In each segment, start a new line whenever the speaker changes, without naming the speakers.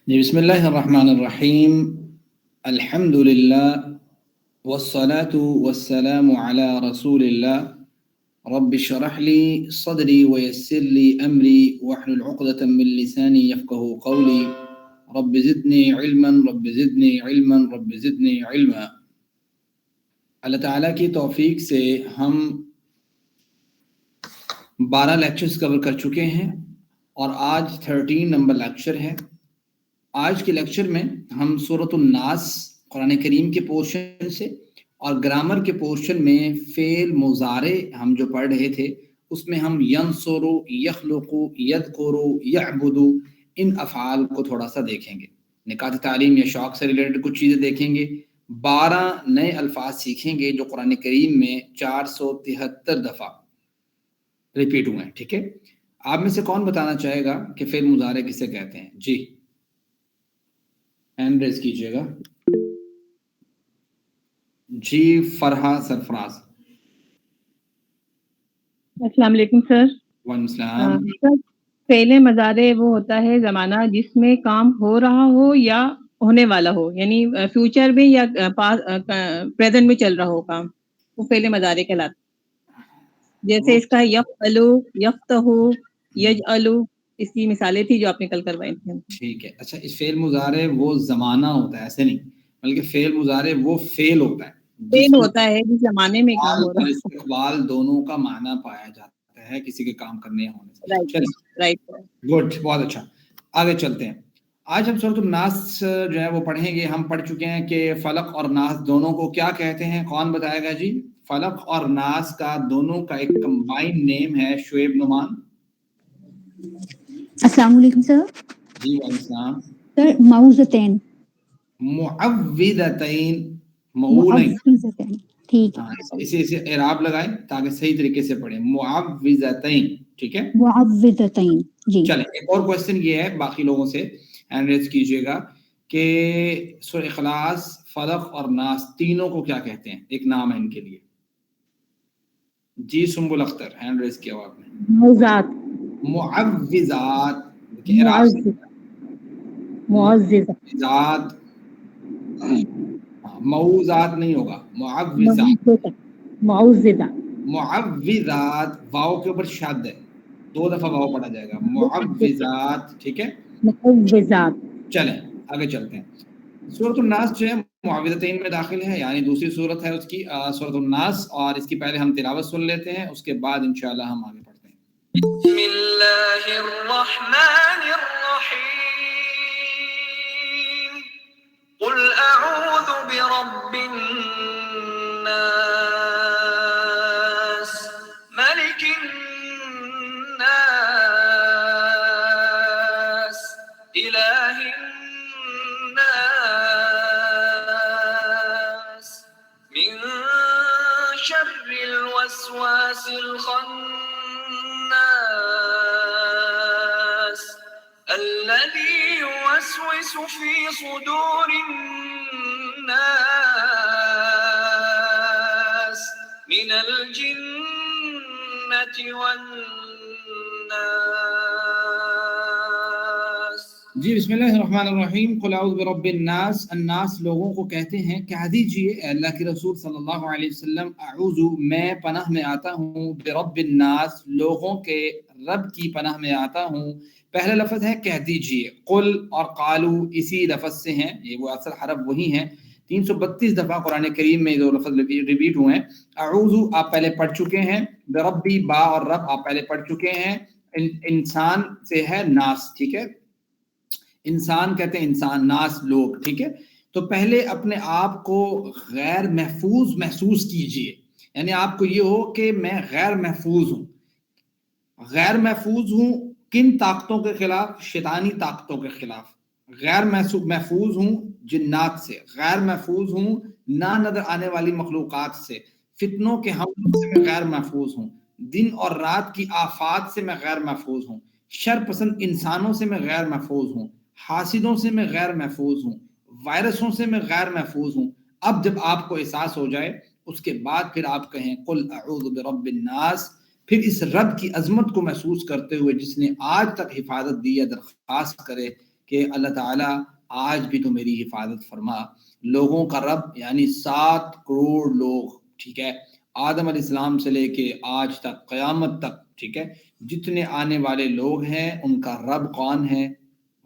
جی بسم اللہ الرحمن الرحیم الحمدللہ والصلاة والسلام علی رسول اللہ رب اشرح لی صدری ویسر لی امری واحلل عقدۃ من لسانی یفقہوا قولی رب زدنی علما رب زدنی علما رب زدنی علما۔ اللہ تعالیٰ کی توفیق سے ہم 12 لیکچرز کور کر چکے ہیں اور آج 13 نمبر لیکچر ہے۔ آج کے لیکچر میں ہم سورۃ الناس قرآن کریم کے پورشن سے اور گرامر کے پورشن میں فعل مضارع ہم جو پڑھ رہے تھے اس میں ہم ینصر، یخلق، یذکر، یعبد ان افعال کو تھوڑا سا دیکھیں گے۔ نکات تعلیم یا شوق سے ریلیٹڈ کچھ چیزیں دیکھیں گے۔ 12 نئے الفاظ سیکھیں گے جو قرآن کریم میں 473 دفعہ ریپیٹ ہوئے ہیں۔ ٹھیک ہے، آپ میں سے کون بتانا چاہے گا کہ فعل مضارع کسے کہتے ہیں؟ جی ہینڈ ریز کیجئے گا۔ جی فرحہ سرفراز۔
السلام علیکم سر۔
وعلیکم السلام۔
سر فعل مضارع وہ ہوتا ہے زمانہ جس میں کام ہو رہا ہو یا ہونے والا ہو، یعنی فیوچر میں یا پریزنٹ میں چل رہا ہو کام، وہ فعل مضارع کہلاتا ہے۔ جیسے اس کا یفعلو، یفتحو، یجعلو، اس کی مثالیں تھی جو آپ نے کل کروائی تھی۔
ٹھیک ہے، اچھا اس فعل مضارع وہ زمانہ ہوتا ہے، ایسے نہیں بلکہ فعل مضارع وہ فعل ہوتا ہے
فعل ہوتا ہے جس زمانے میں کام ہو رہا ہے۔
استقبال دونوں کا معنی پایا جاتا ہے کسی کے کام کرنے ہونے سے۔
Right right.
گڈ، بہت اچھا، آگے چلتے ہیں۔ آج ہم سورۃ الناس جو ہے وہ پڑھیں گے۔ ہم پڑھ چکے ہیں کہ فلق اور ناس دونوں کو کیا کہتے ہیں، کون بتائے گا جی؟ فلق اور ناس کا دونوں کا ایک کمبائن نیم ہے، شعیب نعمان۔
السلام علیکم سر۔
جی وعلیکم السلام۔
سر معوذتین،
معوذتین،
معوذتین، ٹھیک ہے۔
اسے اعراب لگائیں تاکہ صحیح طریقے سے پڑھیں، معوذتین، ٹھیک ہے،
معوذتین۔ جی
چلیں ایک اور کوشچن یہ ہے باقی لوگوں سے ہینڈ ریز کیجئے گا کہ سورہ اخلاص، فلق اور ناس تینوں کو کیا کہتے ہیں؟ ایک نام ہے ان کے لیے۔ جی سنبل اختر، ہینڈ ریز کیا ہوا آپ نے۔
معوذات،
معوذات، معوذات، موعظات نہیں ہوگا، معوذات،
معوذات،
معوذات، واو کے اوپر شد ہے، 2 دفعہ واو پڑھا جائے گا، معوذات، ٹھیک ہے۔
معوذات۔
چلیں آگے چلتے ہیں۔ سورۃ الناس جو ہے معوذتین میں داخل ہے، یعنی دوسری سورت ہے اس کی، سورۃ الناس، اور اس کی پہلے ہم تلاوت سن لیتے ہیں، اس کے بعد انشاءاللہ ہم آگے پڑھتے ہیں۔ بسم اللہ الرحمن الرحیم، قل اعوذ برب الناس، ملک الناس، الہ الناس، من شر الوسواس الخناس، الذي يوسوس في صدور الناس، من الجنة والناس۔ جی بسم اللہ الرحمن الرحیم، قل اعوذ برب الناس۔ الناس لوگوں کو کہتے ہیں، کہہ دیجئے اے اللہ کے رسول صلی اللہ علیہ وسلم، اعوذ میں پناہ میں آتا ہوں، برب الناس لوگوں کے رب کی پناہ میں آتا ہوں۔ پہلا لفظ ہے کہہ دیجئے، قل اور قالو اسی لفظ سے ہیں، یہ وہ اصل حرف وہی ہیں۔ 332 دفعہ قرآن کریم میں دو لفظ ریپیٹ ہوئے ہیں۔ اعوذ آپ پہلے پڑھ چکے ہیں، بربی با اور رب آپ پہلے پڑھ چکے ہیں۔ انسان سے ہے ناس، ٹھیک ہے، انسان کہتے ہیں انسان، ناس لوگ، ٹھیک ہے۔ تو پہلے اپنے آپ کو غیر محفوظ محسوس کیجئے، یعنی آپ کو یہ ہو کہ میں غیر محفوظ ہوں۔ غیر محفوظ ہوں کن طاقتوں کے خلاف؟ شیطانی طاقتوں کے خلاف۔ غیر محفوظ ہوں جنات سے، غیر محفوظ ہوں نہ نظر آنے والی مخلوقات سے، فتنوں کے حملوں سے میں غیر محفوظ ہوں، دن اور رات کی آفات سے میں غیر محفوظ ہوں، شر پسند انسانوں سے میں غیر محفوظ ہوں، حاسدوں سے میں غیر محفوظ ہوں، وائرسوں سے میں غیر محفوظ ہوں۔ اب جب آپ کو احساس ہو جائے اس کے بعد پھر آپ کہیں قل اعوذ برب الناس، پھر اس رب کی عظمت کو محسوس کرتے ہوئے جس نے آج تک حفاظت دی ہے درخواست کرے کہ اللہ تعالیٰ آج بھی تو میری حفاظت فرما. لوگوں کا رب یعنی 7 کروڑ لوگ, ٹھیک ہے, آدم علیہ السلام سے لے کے آج تک قیامت تک, ٹھیک ہے, جتنے آنے والے لوگ ہیں ان کا رب کون ہے؟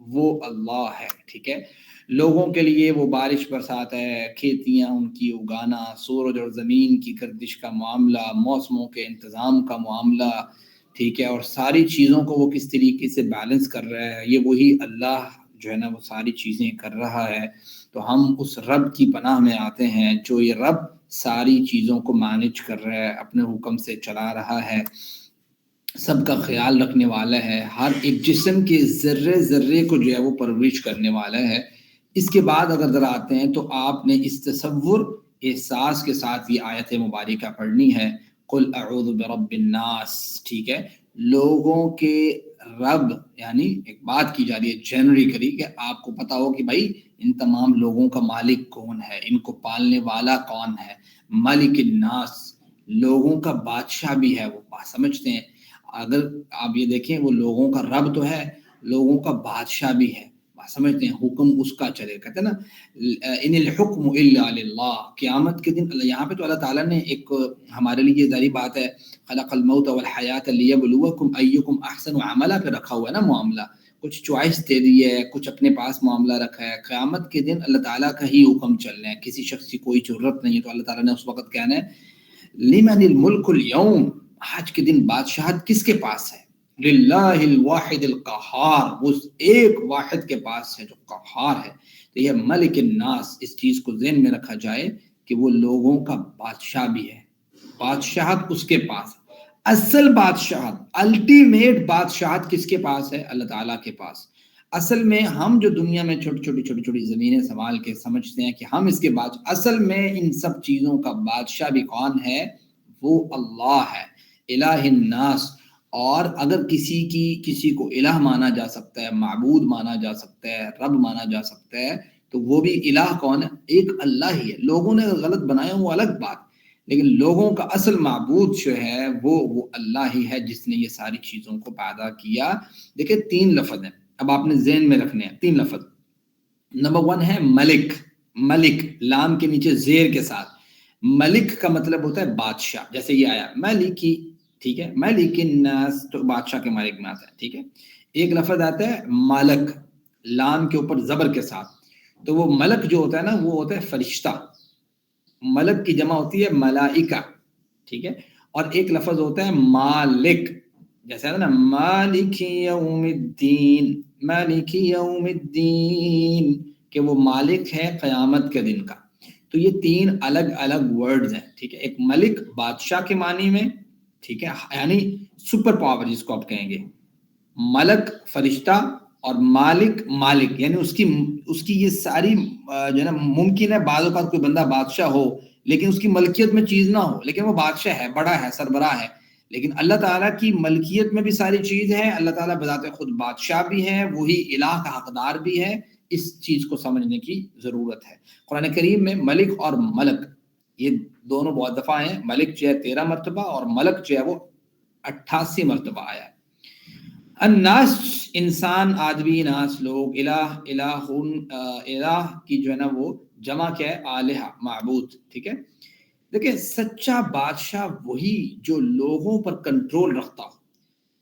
وہ اللہ ہے, ٹھیک ہے. لوگوں کے لیے وہ بارش برساتا ہے, کھیتیاں ان کی اگانا, سورج اور زمین کی گردش کا معاملہ, موسموں کے انتظام کا معاملہ, ٹھیک ہے, اور ساری چیزوں کو وہ کس طریقے سے بیلنس کر رہا ہے, یہ وہی اللہ جو ہے نا وہ ساری چیزیں کر رہا ہے. تو ہم اس رب کی پناہ میں آتے ہیں جو یہ رب ساری چیزوں کو مینج کر رہا ہے, اپنے حکم سے چلا رہا ہے, سب کا خیال رکھنے والا ہے, ہر ایک جسم کے ذرے ذرے کو جو ہے وہ پرورش کرنے والا ہے. اس کے بعد اگر ذرا آتے ہیں تو آپ نے اس تصور احساس کے ساتھ یہ آیت مبارکہ پڑھنی ہے, قل اعوذ برب الناس, ٹھیک ہے, لوگوں کے رب, یعنی ایک بات کی جا رہی ہے جنریکلی کہ آپ کو پتا ہو کہ بھائی ان تمام لوگوں کا مالک کون ہے, ان کو پالنے والا کون ہے. ملک الناس, لوگوں کا بادشاہ بھی ہے, وہ بات سمجھتے ہیں. اگر آپ یہ دیکھیں وہ لوگوں کا رب تو ہے, لوگوں کا بادشاہ بھی ہے, بات سمجھتے ہیں, حکم اس کا چلے, کہتے ہیں نا ان الحکم الا للہ. قیامت کے دن یہاں پہ تو اللہ تعالیٰ نے ایک ہمارے لیے ظاہری بات ہے خلق الموت والحیات لیبلوکم ایکم احسن عملا پہ رکھا ہوا ہے نا معاملہ, کچھ چوائس دے دی ہے, کچھ اپنے پاس معاملہ رکھا ہے. قیامت کے دن اللہ تعالیٰ کا ہی حکم چلنا ہے, کسی شخص کی کوئی ضرورت نہیں ہے. تو اللہ تعالیٰ نے اس وقت کہنا ہے لمن الملک اليوم, آج کے دن بادشاہت کس کے پاس ہے؟ للہ الواحد القہار, اس ایک واحد کے پاس ہے جو قہار ہے. تو یہ ملک الناس, اس چیز کو ذہن میں رکھا جائے کہ وہ لوگوں کا بادشاہ بھی ہے, بادشاہت اس کے پاس ہے. اصل بادشاہت, الٹیمیٹ بادشاہت کس کے پاس ہے؟ اللہ تعالیٰ کے پاس. اصل میں ہم جو دنیا میں چھوٹی چھوٹی زمینیں سنبھال کے سمجھتے ہیں کہ ہم اس کے بعد, اصل میں ان سب چیزوں کا بادشاہ بھی کون ہے؟ وہ اللہ ہے, الہ الناس. اور اگر کسی کو الہ مانا جا سکتا ہے, معبود مانا جا سکتا ہے, رب مانا جا سکتا ہے, تو وہ بھی الہ کون ہے؟ ایک اللہ ہی ہے. لوگوں نے غلط بنایا وہ الگ بات, لیکن لوگوں کا اصل معبود جو ہے وہ اللہ ہی ہے جس نے یہ ساری چیزوں کو پیدا کیا. دیکھیں 3 لفظ ہیں, اب آپ نے ذہن میں رکھنے ہیں 3 لفظ. نمبر 1 ہے ملک, ملک لام کے نیچے زیر کے ساتھ. ملک کا مطلب ہوتا ہے بادشاہ, جیسے یہ آیا ملکی, ٹھیک ہے, ملک الناس تو بادشاہ کے مالک میں آتا ہے, ٹھیک ہے. ایک لفظ آتا ہے ملک, لام کے اوپر زبر کے ساتھ, تو وہ ملک جو ہوتا ہے نا وہ ہوتا ہے فرشتہ. ملک کی جمع ہوتی ہے ملائکہ, ٹھیک ہے. اور ایک لفظ ہوتا ہے مالک, جیسے نا مالک یوم الدین, مالک یوم الدین, کہ وہ مالک ہے قیامت کے دن کا. تو یہ 3 الگ الگ ورڈز ہیں, ٹھیک ہے. ایک ملک بادشاہ کے معنی میں, ٹھیک ہے, یعنی سپر پاور جس کو آپ کہیں گے, ملک فرشتہ, اور مالک مالک یعنی اس کی یہ ساری جو ہے نا, ممکن ہے بعض اوقات کوئی بندہ بادشاہ ہو لیکن اس کی ملکیت میں چیز نہ ہو, لیکن وہ بادشاہ ہے, بڑا ہے, سربراہ ہے. لیکن اللہ تعالیٰ کی ملکیت میں بھی ساری چیز ہے, اللہ تعالیٰ بذات خود بادشاہ بھی ہے, وہی الہ کا حقدار بھی ہے. اس چیز کو سمجھنے کی ضرورت ہے. قرآن کریم میں ملک اور ملک یہ دونوں بہت دفعہ ہیں. ملک جو ہے 13 مرتبہ اور ملک جو ہے وہ 88 مرتبہ آیا ہے. الناس انسان, آدمی, ناس لوگ, الہ کی جو ہے نا وہ جمع کیا ہے آلہہ, معبود, ٹھیک ہے. دیکھیں سچا بادشاہ وہی جو لوگوں پر کنٹرول رکھتا ہو,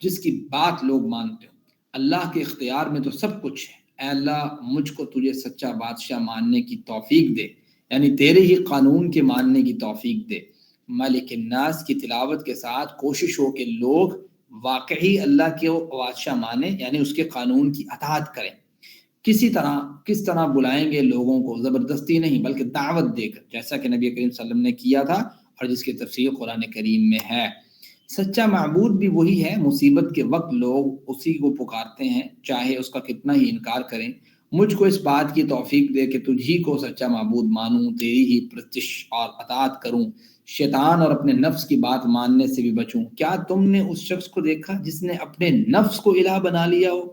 جس کی بات لوگ مانتے ہو. اللہ کے اختیار میں تو سب کچھ ہے. اے اللہ مجھ کو تجھے سچا بادشاہ ماننے کی توفیق دے, یعنی تیرے ہی قانون کے ماننے کی توفیق دے. ملک الناس کی تلاوت کے ساتھ کوشش ہو کہ لوگ واقعی اللہ کے بادشاہ مانے, یعنی اس کے قانون کی اطاعت کریں. کس طرح بلائیں گے لوگوں کو؟ زبردستی نہیں بلکہ دعوت دے کر, جیسا کہ نبی کریم صلی اللہ علیہ وسلم نے کیا تھا اور جس کی تفسیر قرآن کریم میں ہے. سچا معبود بھی وہی ہے, مصیبت کے وقت لوگ اسی کو پکارتے ہیں چاہے اس کا کتنا ہی انکار کریں. مجھ کو اس بات کی توفیق دے کہ تجھی کو سچا معبود مانوں, تیری ہی پرستش اور اطاعت کروں, شیطان اور اپنے نفس کی بات ماننے سے بھی بچوں. کیا تم نے اس شخص کو دیکھا جس نے اپنے نفس کو الہ بنا لیا ہو,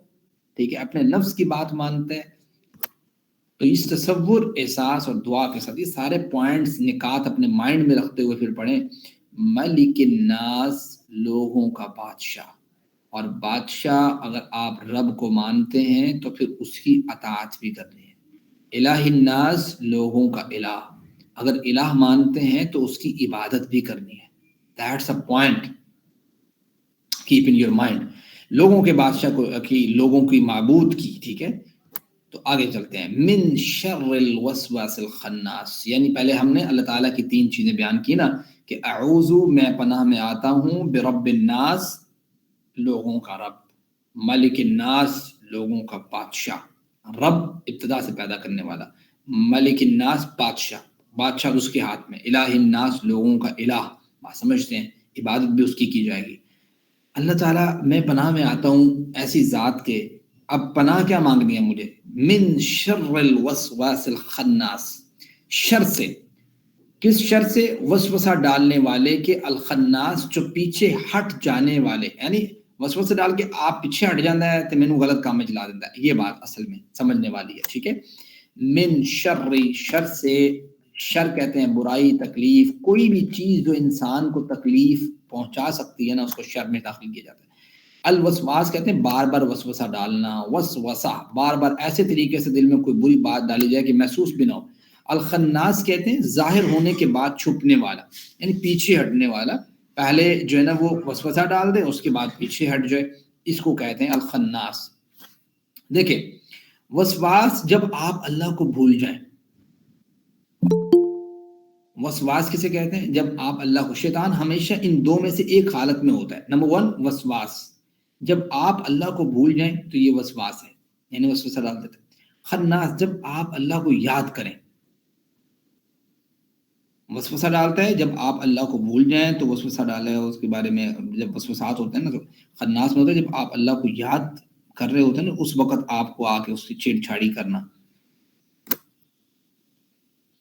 ٹھیک ہے, اپنے نفس کی بات مانتا ہے. تو اس تصور, احساس اور دعا کے ساتھ یہ سارے پوائنٹس نکات اپنے مائنڈ میں رکھتے ہوئے پھر پڑھیں. ملک الناس, لوگوں کا بادشاہ. اور بادشاہ اگر آپ رب کو مانتے ہیں تو پھر اس کی اطاعت بھی کرنی ہے۔ الہ الناس لوگوں کا الہ، اگر الہ مانتے ہیں تو اس کی عبادت بھی کرنی ہے۔ That's a point. Keep in your mind. لوگوں کے بادشاہ کو کی، لوگوں کی معبود کی، ٹھیک ہے۔ تو آگے چلتے ہیں، من شر الوسواس الخناس، یعنی پہلے ہم نے اللہ تعالیٰ کی 3 چیزیں بیان کی نا، کہ اعوذ میں پناہ میں آتا ہوں برب الناس لوگوں کا رب، ملک الناس لوگوں کا بادشاہ، رب ابتدا سے پیدا کرنے والا، ملک الناس بادشاہ اس کے ہاتھ میں، الہ الناس لوگوں کا الہ، بات سمجھتے ہیں، عبادت بھی اس کی جائے گی۔ اللہ تعالیٰ میں پناہ میں آتا ہوں ایسی ذات کے، اب پناہ کیا مانگنی ہے مجھے، من شر الوسواس الخناس، شر سے، کس شر سے، وسوسہ ڈالنے والے کے، الخناس جو پیچھے ہٹ جانے والے، یعنی وسوسہ ڈال کے آپ پیچھے ہٹ جاتا ہے تو مینوں غلط کام میں چلا دیتا ہے، یہ بات اصل میں سمجھنے والی ہے، ٹھیک ہے۔ من شر، شر سے، شر کہتے ہیں برائی، تکلیف، کوئی بھی چیز جو انسان کو تکلیف پہنچا سکتی ہے نا، اس کو شر میں داخل کیا جاتا ہے۔ الوسواس کہتے ہیں بار بار وسوسہ ڈالنا، وسوسہ بار بار ایسے طریقے سے دل میں کوئی بری بات ڈالی جائے کہ محسوس بھی نہ ہو۔ الخناس کہتے ہیں ظاہر ہونے کے بعد چھپنے والا، یعنی پیچھے ہٹنے والا، پہلے جو ہے نا وہ وسوسہ ڈال دے، اس کے بعد پیچھے ہٹ جائے، اس کو کہتے ہیں الخناس۔ دیکھیں وسواس جب آپ اللہ کو بھول جائیں، وسواس کسے کہتے ہیں، جب آپ اللہ کو، شیطان ہمیشہ ان 2 میں سے ایک حالت میں ہوتا ہے۔ نمبر 1 وسواس، جب آپ اللہ کو بھول جائیں تو یہ وسواس ہے، یعنی وسوسہ ڈال دیتے ہیں۔ خناس جب آپ اللہ کو یاد کریں، وسوسہ ڈالتا ہے جب آپ اللہ کو بھول جائیں تو وسوسہ ڈالا ہے اس کے بارے میں، جب وسوسات ہوتے ہیں نا تو خناس میں ہوتا ہے جب آپ اللہ کو یاد کر رہے ہوتے ہیں نا، اس وقت آپ کو آ کے اس کی چھیڑ چھاڑی کرنا۔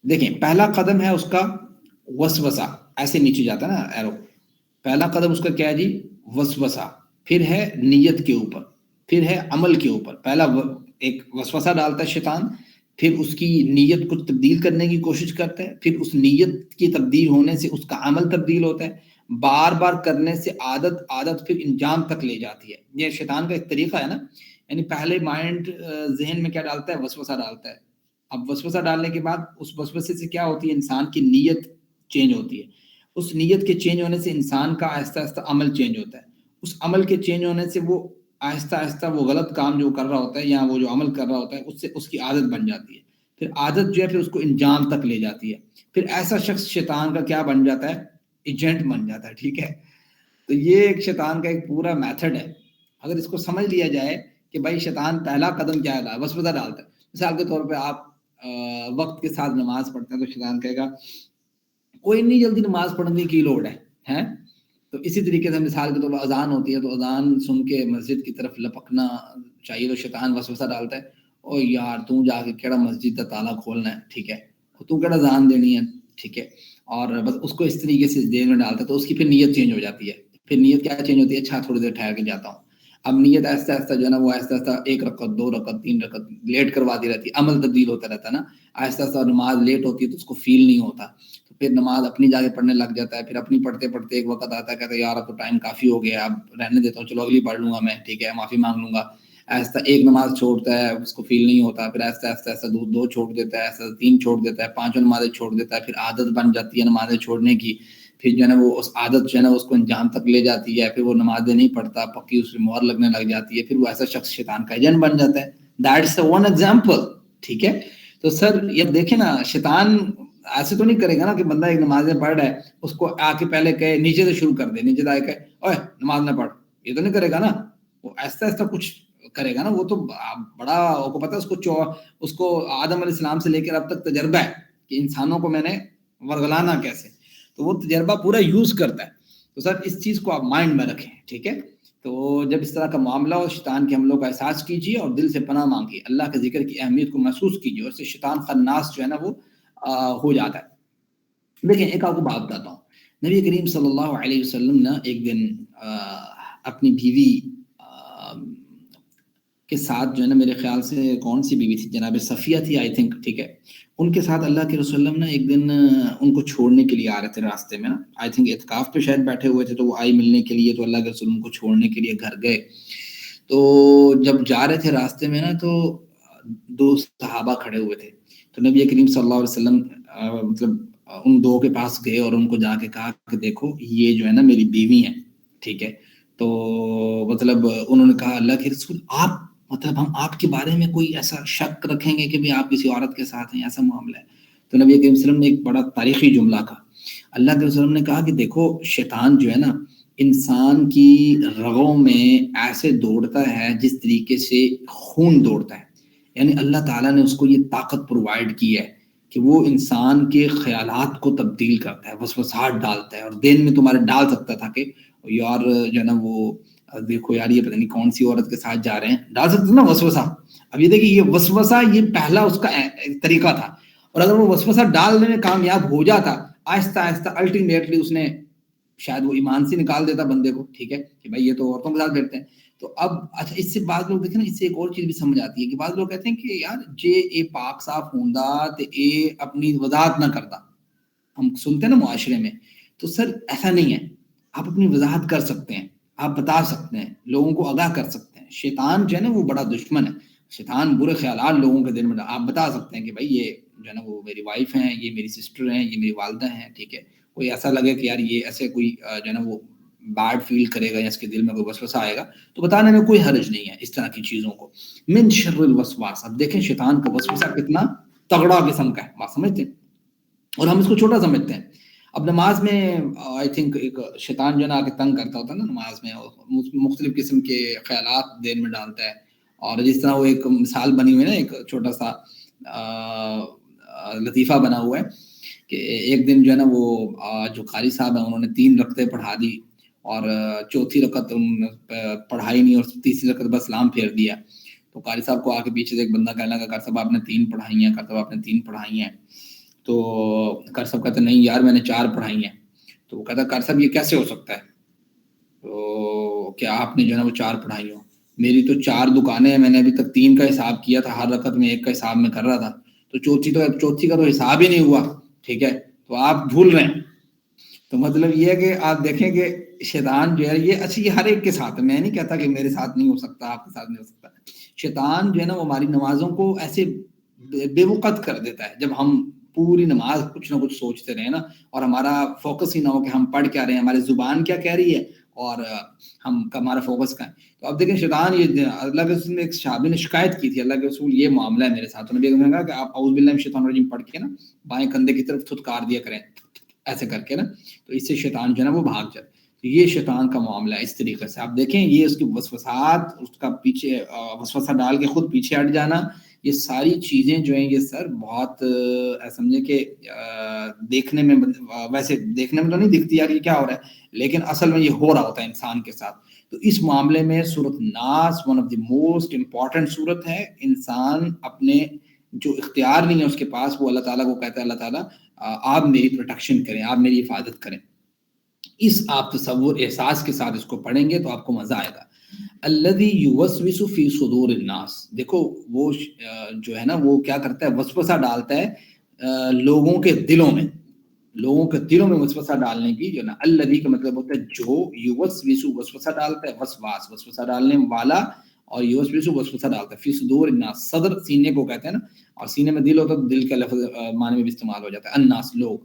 دیکھیں پہلا قدم ہے اس کا وسوسہ، ایسے نیچے جاتا ہے نا ایرو، پہلا قدم اس کا کیا ہے جی، وسوسہ، پھر ہے نیت کے اوپر، پھر ہے عمل کے اوپر۔ پہلا ایک وسوسہ ڈالتا ہے شیطان، پھر اس کی نیت کو تبدیل کرنے کی کوشش کرتا ہے، پھر اس نیت کی تبدیل ہونے سے اس کا عمل تبدیل ہوتا ہے، بار بار کرنے سے عادت پھر انجام تک لے جاتی ہے۔ یہ شیطان کا ایک طریقہ ہے نا، یعنی پہلے مائنڈ ذہن میں کیا ڈالتا ہے، وسوسہ ڈالتا ہے، اب وسوسہ ڈالنے کے بعد اس وسوسے سے کیا ہوتی ہے، انسان کی نیت چینج ہوتی ہے، اس نیت کے چینج ہونے سے انسان کا آہستہ آہستہ عمل چینج ہوتا ہے، اس عمل کے چینج ہونے سے وہ آہستہ آہستہ وہ غلط کام جو کر رہا ہوتا ہے یا وہ جو عمل کر رہا ہوتا ہے اس سے اس کی عادت بن جاتی ہے، پھر عادت جو ہے پھر اس کو انجام تک لے جاتی ہے، پھر ایسا شخص شیطان کا کیا بن جاتا ہے، ایجنٹ بن جاتا ہے، ٹھیک ہے۔ تو یہ ایک شیطان کا ایک پورا میتھڈ ہے، اگر اس کو سمجھ لیا جائے کہ بھائی شیطان پہلا قدم کیا ہے، وسوسہ ڈالتا ہے۔ مثال کے طور پہ آپ وقت کے ساتھ نماز پڑھتے ہیں تو شیطان کہے گا کوئی نہیں جلدی نماز پڑھنے کی لوڑ ہے، تو اسی طریقے سے مثال کے طور پر اذان ہوتی ہے تو اذان سن کے مسجد کی طرف لپکنا چاہیے، تو شیطان وسوسہ ڈالتا ہے، او یار تو جا کے کیڑا مسجد کا تالا کھولنا ہے، ٹھیک ہے، تو کیڑا اذان دینی ہے، ٹھیک ہے، اور بس اس کو اس طریقے سے دین میں ڈالتا ہے، تو اس کی پھر نیت چینج ہو جاتی ہے، پھر نیت کیا چینج ہوتی ہے، اچھا تھوڑی دیر ٹھہر کے جاتا ہوں، اب نیت آہستہ آہستہ جو ہے نا وہ آہستہ آہستہ 1 رکعت 2 رکعت 3 رکعت لیٹ کرواتی رہتی ہے، عمل تبدیل ہوتا رہتا ہے نا، آہستہ آہستہ نماز لیٹ ہوتی ہے تو اس کو فیل نہیں ہوتا، تو پھر نماز اپنی جا کے پڑھنے لگ جاتا ہے، پھر اپنی پڑھتے پڑھتے ایک وقت آتا ہے کہتا ہے یار اب تو ٹائم کافی ہو گیا، اب رہنے دیتا ہوں، چلو اگلی پڑھ لوں گا میں، ٹھیک ہے، معافی مانگ لوں گا، آہستہ ایک نماز چھوڑتا ہے، اس کو فیل نہیں ہوتا، پھر آہستہ آہستہ آہستہ 2 چھوڑ دیتا ہے، آہستہ 3 چھوڑ دیتا ہے، 5 نمازیں چھوڑ دیتا ہے، پھر عادت بن جاتی ہے نمازیں چھوڑنے کی، پھر جو ہے نا وہ اس عادت جو ہے نا اس کو انجام تک لے جاتی ہے، پھر وہ نمازیں نہیں پڑھتا، پکی اس میں مہر لگنے لگ جاتی ہے، پھر وہ ایسا شخص شیطان کا ایجنٹ بن جاتا ہے۔ دیٹس ون ایگزامپل، ٹھیک ہے۔ تو سر یہ دیکھیں نا، شیطان ایسے تو نہیں کرے گا نا کہ بندہ ایک نمازیں پڑھ رہا ہے اس کو آ کے پہلے کہے نیچے سے شروع کر دے، نیچے سے آ کے اوے نماز نہ پڑھ، یہ تو نہیں کرے گا نا، وہ ایسا ایسا کچھ کرے گا نا، وہ تو بڑا آپ کو پتا ہے، اس کو آدم علیہ السلام سے لے کر اب تک تجربہ ہے کہ انسانوں کو میں نے ورگلانا کیسے، تو وہ تجربہ پورا یوز کرتا ہے، تو سر اس چیز کو آپ مائنڈ میں رکھیں، ٹھیک ہے۔ تو جب اس طرح کا معاملہ ہو، شیطان کے حملوں کا احساس کیجیے اور دل سے پناہ مانگیے، اللہ کے ذکر کی اہمیت کو محسوس کیجیے، اور اس سے شیطان خناس جو ہے نا وہ ہو جاتا ہے۔ دیکھیں ایک آپ کو بات بتاتا ہوں، نبی کریم صلی اللہ علیہ وسلم نے ایک دن اپنی بیوی کے ساتھ جو ہے نا میرے خیال سے کون سی بیوی تھی، جناب صفیہ تھی آئی تھنک، ٹھیک ہے، ان کے ساتھ اللہ کے رسول اللہ ایک دن ان کو چھوڑنے کے لیے آ رہے تھے راستے میں نا، آئی تھنک اعتکاف پہ شاید بیٹھے ہوئے تھے، تو وہ آئی ملنے کے لیے، تو اللہ کے رسول ان کو چھوڑنے کے لیے گھر گئے. تو جب جا رہے تھے راستے میں نا تو دو صحابہ کھڑے ہوئے تھے، تو نبی کریم صلی اللہ علیہ وسلم مطلب ان دو کے پاس گئے اور ان کو جا کے کہا کہ دیکھو یہ جو ہے نا میری بیوی ہیں، ٹھیک ہے. تو مطلب انہوں نے کہا اللہ کے رسول آپ مطلب ہم آپ کے بارے میں کوئی ایسا شک رکھیں گے کہ بھی آپ کسی عورت کے ساتھ ہیں، ایسا معاملہ ہے. تو نبی کریم صلی اللہ علیہ وسلم نے ایک بڑا تاریخی جملہ کہا. اللہ کے رسول نے کہا کہ دیکھو شیطان جو ہے نا انسان کی رگوں میں ایسے دوڑتا ہے جس طریقے سے خون دوڑتا ہے، یعنی اللہ تعالیٰ نے اس کو یہ طاقت پرووائڈ کی ہے کہ وہ انسان کے خیالات کو تبدیل کرتا ہے، وسوسات ڈالتا ہے، اور دین میں تمہارے ڈال سکتا تھا کہ یار جو ہے نا وہ دیکھو یار یہ پتہ نہیں کون سی عورت کے ساتھ جا رہے ہیں، ڈال سکتے تھے نا وسوسہ. اب یہ دیکھیں یہ وسوسہ یہ پہلا اس کا طریقہ تھا، اور اگر وہ وسوسہ ڈالنے میں کامیاب ہو جاتا آہستہ آہستہ الٹیمیٹلی اس نے شاید وہ ایمان سے نکال دیتا بندے کو، ٹھیک ہے کہ بھائی یہ تو عورتوں کے ساتھ بیٹھتے ہیں. تو اب اچھا اس سے بعض لوگ دیکھیں نا، اس سے ایک اور چیز بھی سمجھ آتی ہے کہ بعض لوگ کہتے ہیں کہ یار جے اے پاک صاف ہوندا تے اے اپنی وضاحت نہ کرتا. ہم سنتے ہیں نا معاشرے میں، تو سر ایسا نہیں ہے، آپ اپنی وضاحت کر سکتے ہیں، آپ بتا سکتے ہیں، لوگوں کو آگاہ کر سکتے ہیں. شیطان جو ہے نا وہ بڑا دشمن ہے، شیطان برے خیالات لوگوں کے دل میں آپ بتا سکتے ہیں کہ بھائی یہ جو ہے نا وہ میری وائف ہیں، یہ میری سسٹر ہیں، یہ میری والدہ ہیں، ٹھیک ہے. کوئی ایسا لگے کہ یار یہ ایسے کوئی جو ہے نا وہ بیڈ فیل کرے گا یا اس کے دل میں کوئی وسوسہ آئے گا تو بتانے میں کوئی حرج نہیں ہے اس طرح کی چیزوں کو. من شر الوسواس، اب دیکھیں شیطان کا وسوسہ کتنا تگڑا قسم کا ہے، بات سمجھتے ہیں، اور ہم اس کو چھوٹا سمجھتے ہیں. اب نماز میں آئی تھنک ایک شیطان جو ہے نا آ کے تنگ کرتا ہوتا ہے نا نماز میں، مختلف قسم کے خیالات دین میں ڈالتا ہے. اور جس طرح وہ ایک مثال بنی ہوئی ہے نا، ایک چھوٹا سا لطیفہ بنا ہوا ہے کہ ایک دن جو ہے نا وہ جو قاری صاحب ہیں انہوں نے 3 رکعتیں پڑھا دی اور چوتھی رکعت پڑھائی نہیں اور تیسری رکعت بس سلام پھیر دیا. تو قاری صاحب کو آ کے پیچھے سے ایک بندہ کہنے لگا قاری صاحب آپ نے 3 پڑھائی ہیں، قاری صاحب آپ نے 3 پڑھائی ہیں. تو قاری صاحب کہتے نہیں یار میں نے 4 پڑھائی ہیں. تو وہ کہتا قاری صاحب یہ کیسے ہو سکتا ہے، تو کیا آپ نے جو ہے نا وہ 4 پڑھائی ہو، میری تو 4 دکانیں ہیں، میں نے ابھی تک 3 کا حساب کیا تھا، ہر رکعت میں 1 کا حساب میں کر رہا تھا، تو چوتھی کا تو حساب ہی نہیں ہوا، ٹھیک ہے، تو آپ بھول رہے ہیں. تو مطلب یہ ہے کہ آپ دیکھیں کہ شیطان جو ہے یہ اچھی ہر ایک کے ساتھ، میں نہیں کہتا کہ میرے ساتھ نہیں ہو سکتا، آپ کے ساتھ نہیں ہو سکتا. شیطان جو ہے نا وہ ہماری نمازوں کو ایسے بے وقت کر دیتا ہے جب ہم پوری نماز کچھ نہ کچھ سوچتے رہے نا، اور ہمارا فوکس ہی نہ ہو کہ ہم پڑھ کیا رہے ہیں، ہماری زبان کیا کہہ رہی ہے اور ہمارا فوکس کا ہے. تو اب دیکھیں شیطان یہ اللہ کے رسول نے ایک صحابی نے شکایت کی تھی اللہ کے رسول یہ معاملہ ہے میرے ساتھ، تو نبی نے کہا کہ آپ اعوذ باللہ من الشیطان الرجیم پڑھ کے نا بائیں کندھے کی طرف تھتکار دیا کریں ایسے کر کے نا، تو اس سے شیطان جو ہے نا وہ بھاگ جائے. تو یہ شیطان کا معاملہ ہے اس طریقے سے. آپ دیکھیں یہ اس کی وسوسات، اس کا پیچھے وسوسہ ڈال کے خود پیچھے ہٹ جانا، یہ ساری چیزیں جو ہیں یہ سر بہت سمجھے کہ دیکھنے میں ویسے دیکھنے میں تو نہیں دکھتی یار یہ کیا ہو رہا ہے، لیکن اصل میں یہ ہو رہا ہوتا ہے انسان کے ساتھ. تو اس معاملے میں سورۃ الناس one of the most important سورت ہے. انسان اپنے جو اختیار نہیں ہے اس کے پاس، وہ اللہ تعالیٰ کو کہتا ہے اللہ تعالیٰ آپ میری پروٹیکشن کریں، آپ میری حفاظت کریں. اس آپ تصور احساس کے ساتھ اس کو پڑھیں گے تو آپ کو مزہ آئے گا. الذی یوسوس فی صدور الناس، دیکھو وہ جو ہے نا وہ کیا کرتا ہے، وسوسہ ڈالتا ہے لوگوں کے دلوں میں، لوگوں کے دلوں میں وسوسہ ڈالنے کی جو نا الذی کا مطلب ہوتا ہے جو، یوسوس وسوسہ ڈالتا ہے، وسواس وسوسہ ڈالنے والا، اور یوسوس وسوسہ ڈالتا ہے فی صدور الناس، صدر سینے کو کہتے ہیں نا، اور سینے میں دل ہوتا ہے تو دل کا لفظ معنی میں بھی استعمال ہو جاتا ہے. الناس لوگ،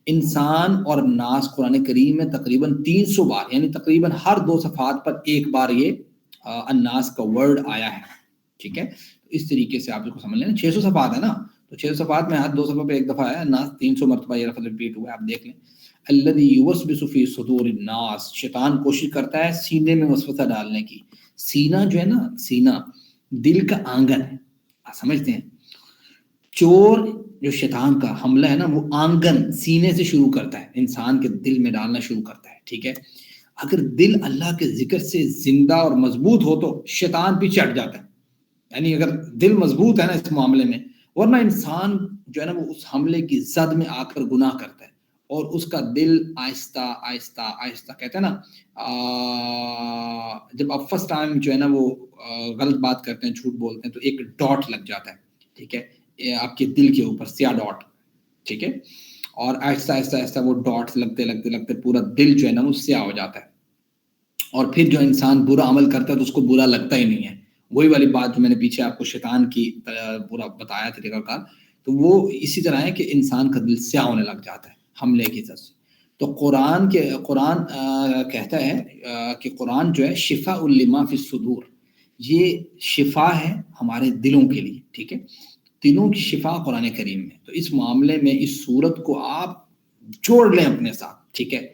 انسان اور ناس قرآن کریم میں تقریباً 300 بار، یعنی تقریباً ہر 2 صفحات پر ایک بار یہ الناس کا ورڈ آیا ہے، ٹھیک ہے. اس طریقے سے آپ اس کو سمجھ لیں، 600 صفحات ہے نا، تو 600 صفحات میں ہر 2 صفحے پہ ایک دفعہ آیا الناس، 300 مرتبہ یہ لفظ ریپیٹ ہوا ہے، آپ دیکھ لیں. الذی یوسوس فی صدور الناس، شیطان کوشش کرتا ہے سینے میں وسوسہ ڈالنے کی. سینہ جو ہے نا، سینہ دل کا آنگن ہے، آپ سمجھتے ہیں. چور جو شیطان کا حملہ ہے نا وہ آنگن سینے سے شروع کرتا ہے، انسان کے دل میں ڈالنا شروع کرتا ہے، ٹھیک ہے. اگر دل اللہ کے ذکر سے زندہ اور مضبوط ہو تو شیطان پیچھے ہٹ جاتا ہے، یعنی اگر دل مضبوط ہے نا اس معاملے میں، ورنہ انسان جو ہے نا وہ اس حملے کی زد میں آ کر گناہ کرتا ہے، اور اس کا دل آہستہ آہستہ آہستہ کہتے ہیں نا جب آپ فرسٹ ٹائم جو ہے نا وہ غلط بات کرتے ہیں، جھوٹ بولتے ہیں، تو ایک ڈاٹ لگ جاتا ہے، ٹھیک ہے، آپ کے دل کے اوپر سیاہ ڈاٹ، ٹھیک ہے، اور آہستہ آہستہ آہستہ وہ ڈاٹس لگتے لگتے لگتے پورا دل جو ہے نا وہ سیاہ ہو جاتا ہے، اور پھر جو انسان برا عمل کرتا ہے تو اس کو برا لگتا ہی نہیں ہے. وہی والی بات جو میں نے پیچھے آپ کو شیطان کی پورا بتایا طریقہ کار، تو وہ اسی طرح ہے کہ انسان کا دل سیاہ ہونے لگ جاتا ہے حملے کی طرف سے. تو قرآن کہتا ہے کہ قرآن جو ہے شفاء لما فی الصدور، یہ شفا ہے ہمارے دلوں کے لیے، ٹھیک ہے، دلوں کی شفا قرآن کریم میں. تو اس معاملے میں اس صورت کو آپ جوڑ لیں اپنے ساتھ، ٹھیک ہے،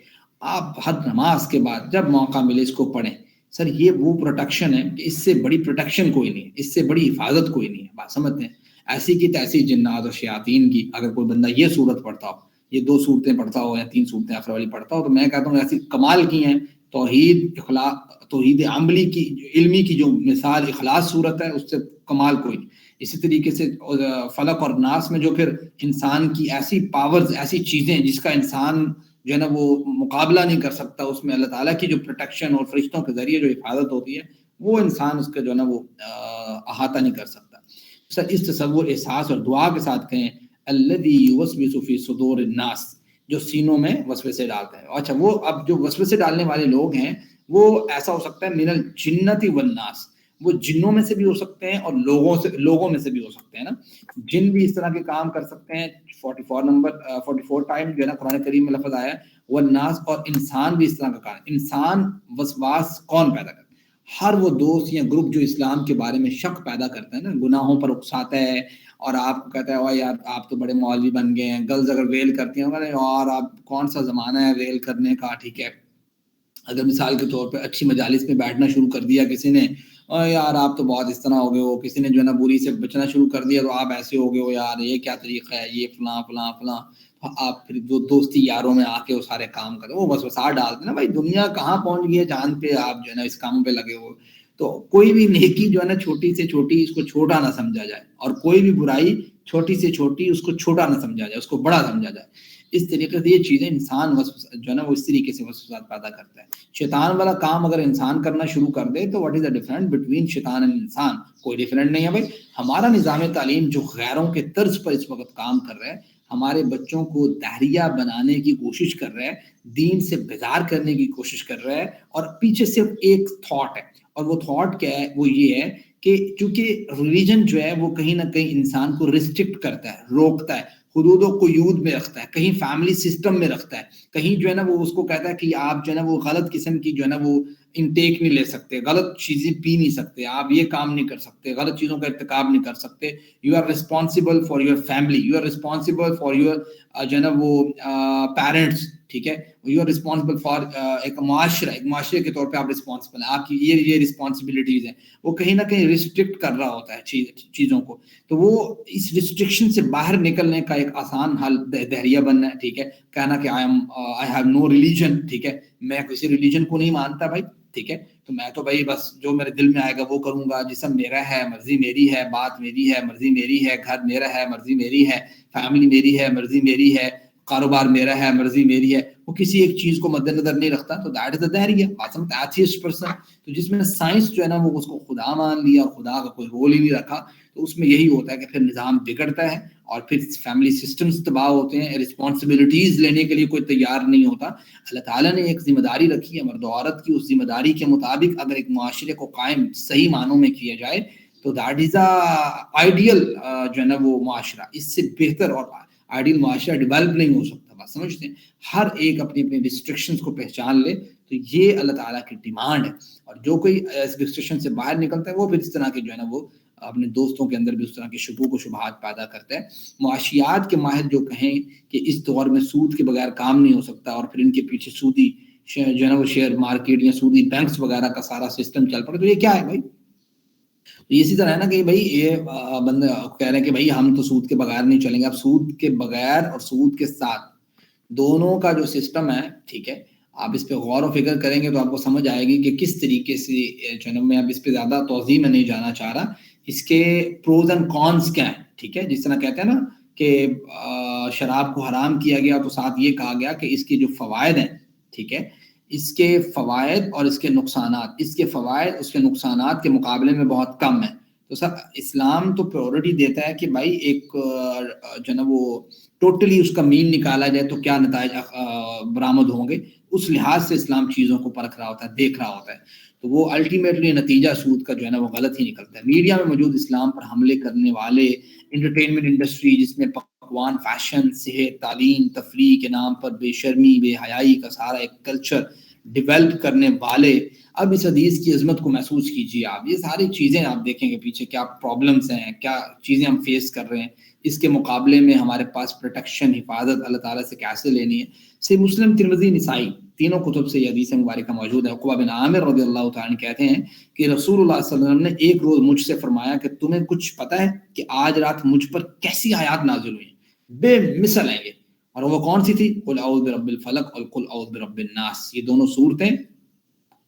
آپ ہر نماز کے بعد جب موقع ملے اس کو پڑھیں. سر یہ وہ پروٹیکشن ہے کہ اس سے بڑی پروٹیکشن کوئی نہیں ہے، اس سے بڑی حفاظت کوئی نہیں ہے. بات سمجھتے ہیں؟ ایسی کی تیسی جنات اور شیاطین کی اگر کوئی بندہ یہ صورت پڑھتا ہو، یہ 2 صورتیں پڑھتا ہو یا 3 صورتیں آخر والی پڑھتا ہو، تو میں کہتا ہوں ایسی کمال کی ہیں. توحید عملی کی علمی کی جو مثال اخلاص صورت ہے اس سے کمال کوئی نہیں. اسی طریقے سے فلق اور ناس میں جو پھر انسان کی ایسی پاورز، ایسی چیزیں جس کا انسان جو ہے نا وہ مقابلہ نہیں کر سکتا، اس میں اللہ تعالیٰ کی جو پروٹیکشن اور فرشتوں کے ذریعے جو حفاظت ہوتی ہے وہ انسان اس کا جو ہے نا وہ احاطہ نہیں کر سکتا. سر اس تصور، احساس اور دعا کے ساتھ کہیں الذی یوسوس فی صدور الناس، جو سینوں میں وسوسے ڈالتا ہے. اچھا وہ اب جو وسوسے ڈالنے والے لوگ ہیں وہ ایسا ہو سکتا ہے من الجنۃ والناس، وہ جنوں میں سے بھی ہو سکتے ہیں اور لوگوں میں سے بھی ہو سکتے ہیں نا. جن بھی اس طرح کے کام کر سکتے ہیں. 44 ٹائم جو ہے نا قرآن کریم میں لفظ آیا ہے والناس، اور انسان بھی اس طرح کا کام. انسان وسواس کون پیدا کرتا ہے؟ ہر وہ دوست یا گروپ جو اسلام کے بارے میں شک پیدا کرتا ہے نا، گناہوں پر اکساتا ہے اور آپ کو کہتا ہے او یار آپ تو بڑے مولوی بن گئے ہیں. گرلز اگر ویل کرتی ہیں اور آپ کون سا زمانہ ہے ویل کرنے کا، ٹھیک ہے. اگر مثال کے طور پہ اچھی مجالس میں بیٹھنا شروع کر دیا کسی نے، اور یار آپ تو بہت اس طرح ہو گئے ہو، کسی نے جو ہے نا بری سے بچنا شروع کر دیا تو آپ ایسے ہو گئے ہو، یار یہ کیا طریقہ ہے، یہ فلاں فلاں فلاں. آپ پھر جو دوستی یاروں میں آ کے وہ سارے کام کریں، وہ وسوسہ ڈالتے ہیں نا. بھائی دنیا کہاں پہنچ گئی ہے جہاں پہ آپ جو ہے نا اس کام پہ لگے ہو. تو کوئی بھی نیکی جو ہے نا چھوٹی سے چھوٹی اس کو چھوٹا نہ سمجھا جائے، اور کوئی بھی برائی چھوٹی سے چھوٹی اس کو چھوٹا نہ سمجھا جائے، اس کو بڑا سمجھا جائے. اس طریقے سے یہ چیزیں انسان جو ہے نا وہ اس طریقے سے وسوسات پیدا کرتا ہے. شیطان والا کام اگر انسان کرنا شروع کر دے تو what is the difference between شیطان اینڈ انسان؟ کوئی ڈفرنٹ نہیں ہے بھائی. ہمارا نظام تعلیم جو غیروں کے طرز پر اس وقت کام کر رہا ہے، ہمارے بچوں کو دہریہ بنانے کی کوشش کر رہا ہے، دین سے بیزار کرنے کی کوشش کر رہا ہے، اور پیچھے صرف ایک تھاٹ ہے. اور وہ تھاٹ کیا ہے؟ وہ یہ ہے کہ چونکہ ریلیجن جو ہے وہ کہیں نہ کہیں انسان کو ریسٹرکٹ کرتا ہے، روکتا ہے، حدود و قیود میں رکھتا ہے، کہیں فیملی سسٹم میں رکھتا ہے، کہیں جو ہے نا وہ اس کو کہتا ہے کہ آپ جو ہے نا وہ غلط قسم کی جو ہے نا وہ انٹیک نہیں لے سکتے، غلط چیزیں پی نہیں سکتے، آپ یہ کام نہیں کر سکتے، غلط چیزوں کا ارتکاب نہیں کر سکتے. You are responsible for your family, you are responsible for your جو ہے نا وہ پیرنٹس، ٹھیک ہے. یو آر ریسپانسبل فار ایک معاشرے کے طور پہ آپ ریسپانسبل ہیں، آپ کی یہ رسپانسبلٹیز ہیں. وہ کہیں نہ کہیں ریسٹرکٹ کر رہا ہوتا ہے چیزوں کو. تو وہ اس ریسٹرکشن سے باہر نکلنے کا ایک آسان حل دہریہ بننا ہے، ٹھیک ہے. کہنا کہ آئی ہیو نو ریلیجن، ٹھیک ہے، میں کسی ریلیجن کو نہیں مانتا بھائی، ٹھیک ہے. تو میں تو بھائی بس جو میرے دل میں آئے گا وہ کروں گا، جسم میرا ہے، مرضی میری ہے، بات میری ہے، مرضی میری ہے، گھر میرا ہے، مرضی میری ہے، فیملی میری ہے، مرضی میری ہے، کاروبار میرا ہے، مرضی میری ہے. وہ کسی ایک چیز کو مد نظر نہیں رکھتا. تو دیٹ از اے دہریہ، ایتھیسٹ پرسن. تو جس میں سائنس جو ہے نا وہ اس کو خدا مان لیا اور خدا کا کوئی رول ہی نہیں رکھا، تو اس میں یہی ہوتا ہے کہ پھر نظام بگڑتا ہے اور پھر فیملی سسٹمز تباہ ہوتے ہیں. رسپانسبلٹیز لینے کے لیے کوئی تیار نہیں ہوتا. اللہ تعالیٰ نے ایک ذمہ داری رکھی ہے مرد و عورت کی، اس ذمہ داری کے مطابق اگر ایک معاشرے کو قائم صحیح معنوں میں کیا جائے تو دیٹ از آئیڈیل جو ہے نا وہ معاشرہ. اس سے بہتر اور آئیڈیل معاشرہ ڈیولپ نہیں ہو سکتا. بات سمجھتے ہیں؟ ہر ایک اپنی اپنی ریسٹرکشنز کو پہچان لے تو یہ اللہ تعالیٰ کی ڈیمانڈ ہے. اور جو کوئی اس ریسٹرکشن سے باہر نکلتا ہے وہ پھر اس طرح کے جو ہے نا وہ اپنے دوستوں کے اندر بھی اس طرح کے شکوک و شبہات پیدا کرتا ہے. معاشیات کے ماہر جو کہیں کہ اس دور میں سود کے بغیر کام نہیں ہو سکتا اور پھر ان کے پیچھے سودی جو ہے نا وہ شیئر مارکیٹ یا سودی بینکس وغیرہ کا سارا سسٹم چل پڑا، تو یہ کیا ہے بھائی؟ اسی طرح ہے نا کہ بھائی یہ بندے کہہ رہے ہیں کہ بھائی ہم تو سود کے بغیر نہیں چلیں گے. اب سود کے بغیر اور سود کے ساتھ دونوں کا جو سسٹم ہے، ٹھیک ہے، آپ اس پہ غور و فکر کریں گے تو آپ کو سمجھ آئے گی کہ کس طریقے سے جو میں اب اس پہ زیادہ توضیح میں نہیں جانا چاہ رہا، اس کے پروز اینڈ کونس کیا ہیں، ٹھیک ہے. جس طرح کہتے ہیں نا کہ شراب کو حرام کیا گیا تو ساتھ یہ کہا گیا کہ اس کے جو فوائد ہیں، ٹھیک ہے، اس کے فوائد اور اس کے نقصانات، اس کے فوائد اس کے نقصانات کے مقابلے میں بہت کم ہیں. تو سر اسلام تو پریورٹی دیتا ہے کہ بھائی ایک جو نا وہ ٹوٹلی اس کا مین نکالا جائے تو کیا نتائج برآمد ہوں گے، اس لحاظ سے اسلام چیزوں کو پرکھ رہا ہوتا ہے، دیکھ رہا ہوتا ہے. تو وہ الٹیمیٹلی نتیجہ سود کا جو ہے نا وہ غلط ہی نکلتا ہے. میڈیا میں موجود اسلام پر حملے کرنے والے، انٹرٹینمنٹ انڈسٹری جس میں پکوان، فیشن، صحت، تعلیم، تفریح کے نام پر بے شرمی، بے حیائی کا سارا ایک کلچر ڈیولپ کرنے والے، اب اس حدیث کی عظمت کو محسوس کیجیے آپ. یہ ساری چیزیں آپ دیکھیں گے پیچھے کیا پرابلمس ہیں، کیا چیزیں ہم فیس کر رہے ہیں، اس کے مقابلے میں ہمارے پاس پروٹیکشن، حفاظت اللہ تعالیٰ سے کیسے لینی ہے. صحیح مسلم، ترمذی، نسائی تینوں کتب سے یہ حدیث مبارکہ موجود ہے. عقبہ بن عامر رضی اللہ تعالیٰ عنہ کہتے ہیں کہ رسول اللہ صلی اللہ علیہ وسلم نے ایک روز مجھ سے فرمایا کہ تمہیں کچھ پتہ ہے کہ آج رات مجھ پر کیسی آیات نازل ہوئی ہیں، بے مثل ہیں یہ. اور وہ کون سی تھی؟ قل اعوذ برب الفلق اور قل اعوذ برب الناس. یہ دونوں صورتیں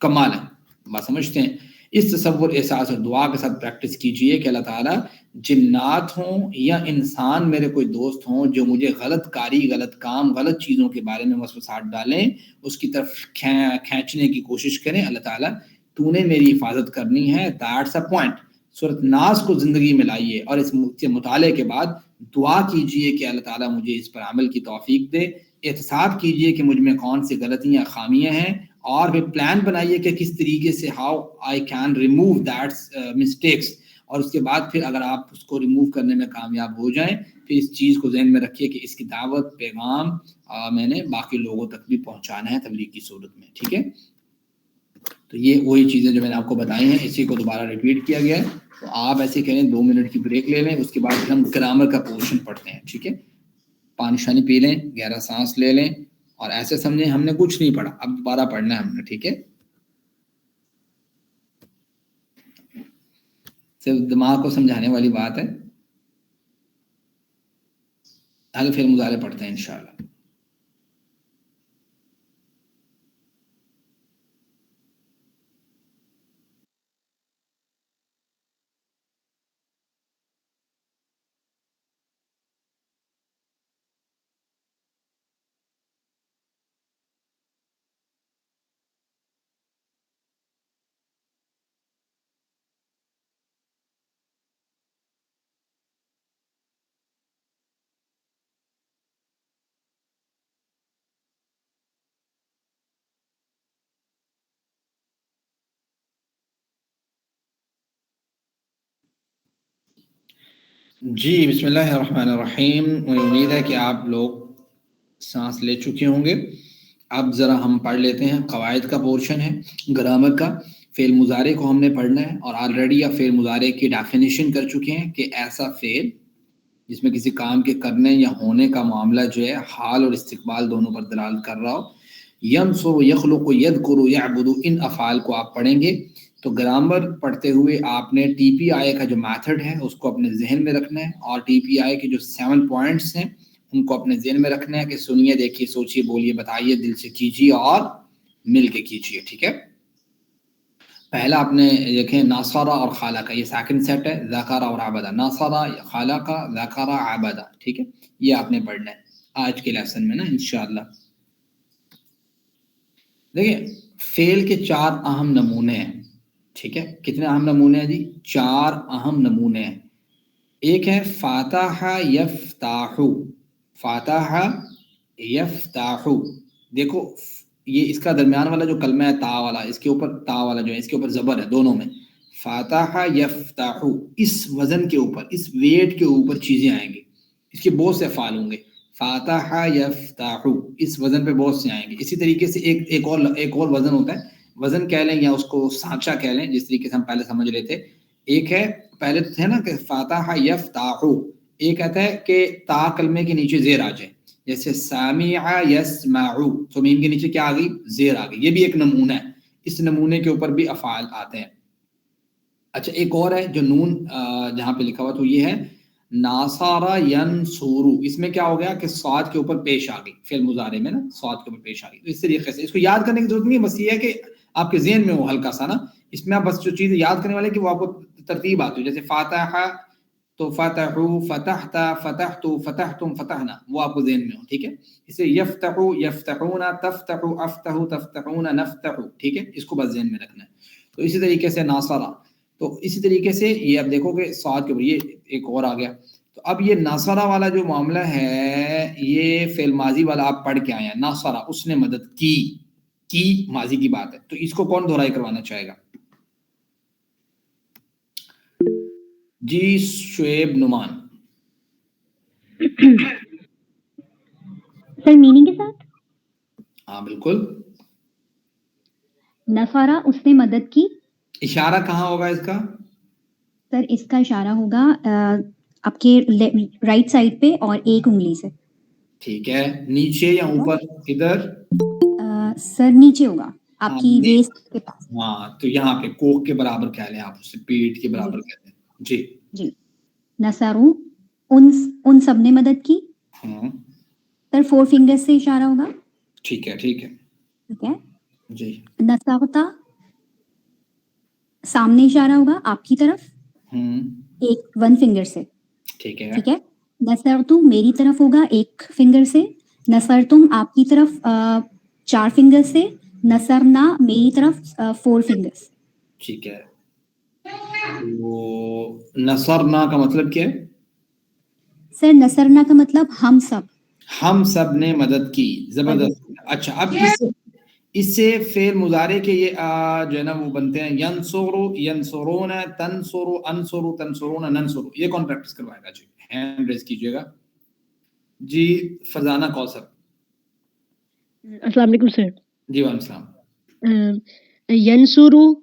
کمال ہیں. بات سمجھتے ہیں؟ اس تصور، احساس اور دعا کے ساتھ پریکٹس کیجئے کہ اللہ تعالیٰ جنات ہوں یا انسان میرے کوئی دوست ہوں جو مجھے غلط کاری، غلط کام، غلط چیزوں کے بارے میں وسوسات ڈالیں، اس کی طرف کھینچنے کی کوشش کریں، اللہ تعالیٰ تو نے میری حفاظت کرنی ہے. That's a point. سورۃ ناس کو زندگی میں لائیے اور اس مطالعے کے بعد دعا کیجئے کہ اللہ تعالیٰ مجھے اس پر عمل کی توفیق دے. احتساب کیجئے کہ مجھ میں کون سی غلطیاں، خامیاں ہیں، اور پھر پلان بنائیے کہ کس طریقے سے how I can remove that mistakes. اور اس کے بعد پھر اگر آپ اس کو ریموو کرنے میں کامیاب ہو جائیں، پھر اس چیز کو ذہن میں رکھیے کہ اس کی دعوت، پیغام میں نے باقی لوگوں تک بھی پہنچانا ہے تبلیغ کی صورت میں. ٹھیک ہے، تو یہ وہی چیزیں جو میں نے آپ کو بتائی ہیں، اسی کو دوبارہ ریپیٹ کیا گیا ہے. تو آپ ایسے کریں 2 منٹ کی بریک لے لیں، اس کے بعد پھر ہم گرامر کا پورشن پڑھتے ہیں. ٹھیک ہے، پانی شانی پی لیں، گہرا سانس لے لیں، اور ایسے سمجھیں ہم نے کچھ نہیں پڑھا، اب دوبارہ پڑھنا ہے ہم نے. ٹھیک ہے، صرف دماغ کو سمجھانے والی بات ہے. حل فعل مضارع پڑھتے ہیں انشاءاللہ. جی بسم اللہ الرحمن الرحیم. مجھے امید ہے کہ آپ لوگ سانس لے چکے ہوں گے. اب ذرا ہم پڑھ لیتے ہیں. قواعد کا پورشن ہے گرامر کا. فعل مضارع کو ہم نے پڑھنا ہے، اور آلریڈی آپ فعل مضارع کی ڈیفینیشن کر چکے ہیں کہ ایسا فعل جس میں کسی کام کے کرنے یا ہونے کا معاملہ جو ہے حال اور استقبال دونوں پر دلالت کر رہا ہو. ینصر، یخلق، یذکر، یعبد، ان افعال کو آپ پڑھیں گے. تو گرامر پڑھتے ہوئے آپ نے ٹی پی آئی کا جو میتھڈ ہے اس کو اپنے ذہن میں رکھنا ہے، اور ٹی پی آئی کے جو 7 پوائنٹس ہیں ان کو اپنے ذہن میں رکھنا ہے کہ سنیے، دیکھیے، سوچیے، بولیے، بتائیے، دل سے کیجیے اور مل کے کیجیے. ٹھیک ہے، پہلا آپ نے دیکھیں ناصرہ اور خالقہ، یہ سیکنڈ سیٹ ہے. ذکر اور عبدہ، ناصرہ، خالقہ، ذکر، عبدہ. ٹھیک ہے، یہ آپ نے پڑھنا ہے آج کے لیسن میں نا انشاءاللہ. دیکھیں فعل کے 4 اہم نمونے ہیں. ٹھیک ہے، کتنے اہم نمونے ہیں جی؟ 4 اہم نمونے ہیں. ایک ہے فاتح یفتح. فاتح یفتح، دیکھو یہ اس کا درمیان والا جو کلمہ ہے تا والا، اس کے اوپر تا والا جو ہے اس کے اوپر زبر ہے دونوں میں. فاتح یفتح، اس وزن کے اوپر، اس ویٹ کے اوپر چیزیں آئیں گی. اس کے بہت سے افعال ہوں گے. فاتح یفتح، اس وزن پہ بہت سے آئیں گے. اسی طریقے سے ایک اور وزن ہوتا ہے، وزن کہہ لیں یا اس کو سانچہ کہہ لیں، جس طریقے سے ہم پہلے سمجھ رہے تھے. ایک ہے پہلے تو تھے نا کہ فاتح یفتح، ایک کہتا ہے کہ تا کلمے کے نیچے زیر آ جائے، جیسے سامع یسمع، تو میم کے نیچے کیا آ گئی؟ زیر آ گئی. یہ بھی ایک نمونہ ہے. اس نمونے کے اوپر بھی افعال آتے ہیں. اچھا ایک اور ہے جو نون جہاں پہ لکھا ہوا تو یہ ہے ناصارا ینصورو. اس میں کیا ہو گیا کہ صاد کے اوپر پیش آ گئی، فعل مضارع میں نا صاد کے اوپر پیش آ گئی. تو اس طریقے سے اس کو یاد کرنے کی ضرورت نہیں ہے، بس یہ ہے کہ آپ کے ذہن میں ہو ہلکا سا نا. اس میں آپ بس جو چیز یاد کرنے والے کہ وہ آپ کو ترتیب آتی ہے. جیسے فاتحہ تو فتحو فتحت فتحت فتحتم فتحنا وہ آپ کو ذہن میں ہو، ٹھیک ہے. اسے یفتح یفتحون تفتح افتح تفتحون نفتح، ٹھیک ہے، اس کو بس ذہن میں رکھنا ہے. تو اسی طریقے سے ناصرہ، تو اسی طریقے سے یہ اب دیکھو کہ صاد کے اوپر یہ ایک اور آ گیا. تو اب یہ ناصرہ والا جو معاملہ ہے یہ فعل ماضی والا آپ پڑھ کے آئے ہیں، ناصرہ اس نے مدد کی ماضی کی بات ہے. تو اس کو کون دہرائی کروانا چاہے گا؟ جی شعیب نعمان.
سر میننگ کے ساتھ
ہاں بالکل.
نصارہ اس نے مدد کی.
اشارہ کہاں ہوگا اس کا؟
سر اس کا اشارہ ہوگا آپ کے رائٹ سائڈ پہ اور ایک انگلی سے.
ٹھیک ہے، نیچے یا اوپر؟ ادھر
سر نیچے ہوگا آپ کی ویسٹ کے پاس.
ہاں تو یہاں پہ کوک کے برابر کہہ لیں آپ اسے، پیٹ کے برابر کہتے ہیں. جی
جی نصارو ان سب نے مدد کی.
ہاں
سر 4 فنگر سے اشارہ ہوگا.
ٹھیک ہے ٹھیک ہے
ٹھیک ہے.
جی
نصارتا سامنے اشارہ ہوگا آپ کی طرف ایک 1 فنگر سے.
ٹھیک ہے
ٹھیک ہے. نصرتم میری طرف ہوگا ایک فنگر سے. نصرتم آپ کی طرف 4 فنگر سے. نصرنا میری طرف 4 فنگرس.
ٹھیک ہے. وہ نصرنا کا مطلب کیا ہے؟
سر نصرنا کا مطلب ہم سب
نے مدد کی. زبردست. اچھا اب اس سے فعل مضارع کے یہ جو ہے نا وہ بنتے ہیں ینصرو ینصرون تنصرو انصرو تنصرون ننصرو. یہ کون پریکٹس کروائے گا؟ جی ہینڈ ریز کیجئے گا. جی فرزانہ کوثر.
السلام علیکم سر.
جی وعلیکم السلام.
ینصرو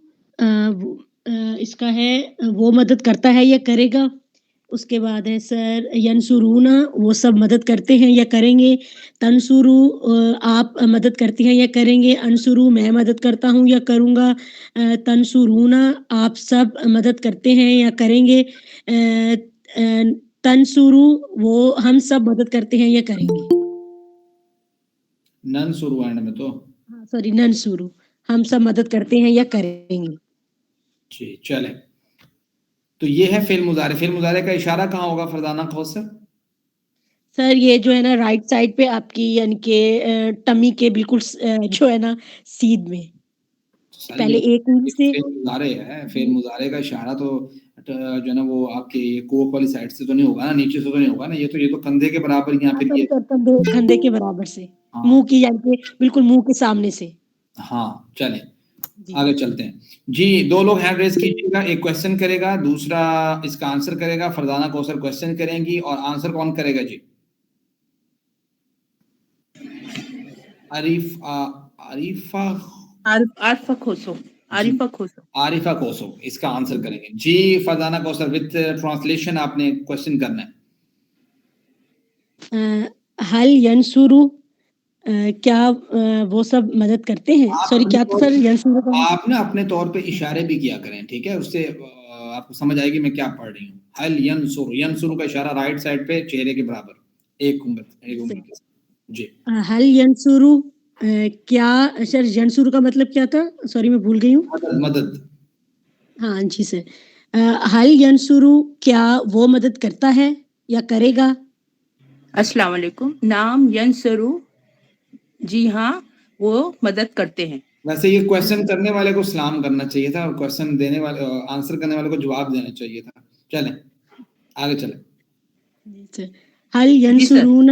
اس کا ہے وہ مدد کرتا ہے یا کرے گا. اس کے بعد ہے سر ینصرون وہ سب مدد کرتے ہیں یا کریں گے. تنصرو آپ مدد کرتے ہیں یا کریں گے. انصرو میں مدد کرتا ہوں یا کروں گا. تنصرون آپ سب مدد کرتے ہیں یا کریں گے. تنصرو وہ ہم سب مدد کرتے ہیں یا کریں گے.
ننصرو اینڈ میں تو
سوری ننصرو ہم سب مدد کرتے ہیں یا کریں گے.
جی چلے. تو یہ ہے فعل مضارع. فعل مضارع کا اشارہ کہاں ہوگا فرزانہ کوثر؟
سر یہ جو ہے نا رائٹ سائڈ پہ آپ کی یعنی کہ ٹمی کے بالکل جو ہے نا سیدھ میں پہلے ایک انگلی سے.
فعل مضارع ہے، فعل مضارع کا اشارہ تو جو ہے نا وہ آپ کے کوک والی سائڈ سے تو نہیں ہوگا نا، نیچے سے تو نہیں ہوگا نا. یہ تو کندھے کے برابر یہاں پہ
کندھے کے برابر سے منہ کی یعنی کہ بالکل منہ کے سامنے سے.
ہاں چلیں آگے چلتے ہیں. جی 2 لوگ ہینڈ ریز کیجیے گا. ایک کویسچن کرے گا، دوسرا اس کا آنسر کرے گا. فرزانہ کوثر کویسچن کریں گی اور آنسر کون کرے گا؟ جی عارفہ کوسو اس کا آنسر کریں گے. جی فرزانہ کوثر وتھ ٹرانسلیشن آپ نے کویسچن کرنا ہے.
حل ینصرو کیا وہ سب مدد کرتے ہیں. سوری کیا سر ینصرو
آپ نا اپنے طور پہ اشارے بھی کیا کریں، ٹھیک ہے، اس سے آپ کو سمجھ آئے گی میں کیا پڑھ رہی ہوں. حل ینصرو، ینصرو کا اشارہ رائٹ سائڈ پہ چہرے کے برابر ایک انگل. جی
حل ینصرو کیا سر ینصرو کا مطلب کیا تھا؟ سوری میں بھول گئی ہوں.
مدد.
ہاں جی سر. حل ینصرو کیا وہ مدد کرتا ہے یا کرے گا.
السلام علیکم. نام ینصرو جی ہاں وہ مدد کرتے ہیں.
ویسے یہ کویسچن کرنے والے کو سلام کرنا چاہیے تھا اور کویسچن دینے والے آنسر کرنے والے کو جواب دینا چاہیے تھا. چلیں آگے چلیں.
حل ینصرون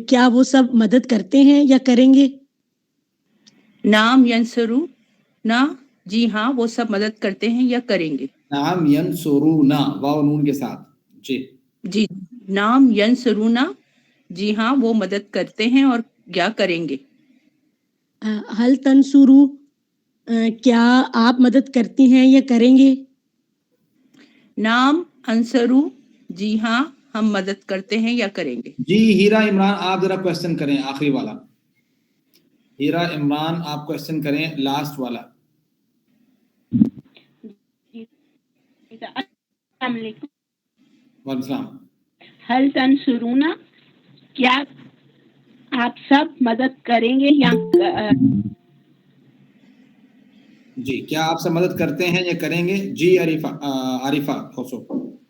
کیا وہ سب مدد کرتے ہیں یا کریں گے.
نام ینصرو نہ جی ہاں وہ سب مدد کرتے ہیں یا کریں گے.
نام ینصرون واو نون کے ساتھ.
جی نام ینصرون جی ہاں وہ مدد کرتے ہیں اور کیا کریں گے.
حل تنصرو کیا آپ مدد کرتی ہیں یا کریں گے.
نام انصرو جی ہاں ہم مدد کرتے ہیں یا کریں گے.
جی ہیرا عمران آپ ذرا کویسچن کریں آخری والا. ہیرا عمران آپ کویسچن کریں لاسٹ والا.
السلام علیکم.
وعلیکم السلام.
حل تنصرون کیا آپ سب مدد کریں گے یا
جی کیا آپ سب مدد کرتے ہیں یا کریں گے. جی عارفہ کوسو.